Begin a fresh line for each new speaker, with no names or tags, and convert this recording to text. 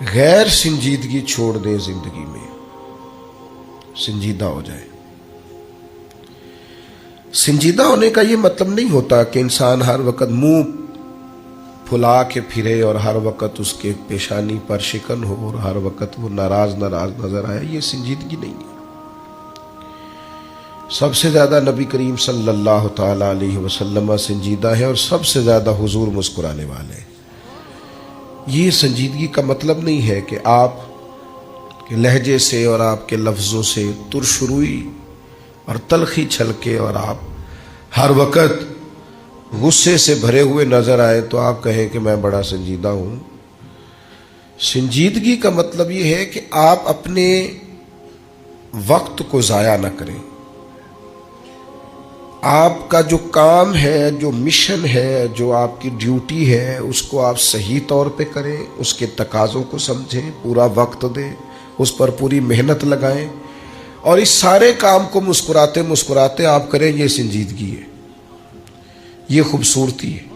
غیر سنجیدگی چھوڑ دیں زندگی میں، سنجیدہ ہو جائے۔ سنجیدہ ہونے کا یہ مطلب نہیں ہوتا کہ انسان ہر وقت منہ پھلا کے پھرے اور ہر وقت اس کے پیشانی پر شکن ہو اور ہر وقت وہ ناراض نظر آئے۔ یہ سنجیدگی نہیں ہے۔ سب سے زیادہ نبی کریم صلی اللہ تعالی علیہ وسلم سنجیدہ ہے اور سب سے زیادہ حضور مسکرانے والے ہیں۔ یہ سنجیدگی کا مطلب نہیں ہے کہ آپ کے لہجے سے اور آپ کے لفظوں سے ترش روئی اور تلخی چھلکے اور آپ ہر وقت غصے سے بھرے ہوئے نظر آئے تو آپ کہیں کہ میں بڑا سنجیدہ ہوں۔ سنجیدگی کا مطلب یہ ہے کہ آپ اپنے وقت کو ضائع نہ کریں۔ آپ کا جو کام ہے، جو مشن ہے، جو آپ کی ڈیوٹی ہے، اس کو آپ صحیح طور پہ کریں، اس کے تقاضوں کو سمجھیں، پورا وقت دیں، اس پر پوری محنت لگائیں، اور اس سارے کام کو مسکراتے مسکراتے آپ کریں۔ یہ سنجیدگی ہے، یہ خوبصورتی ہے۔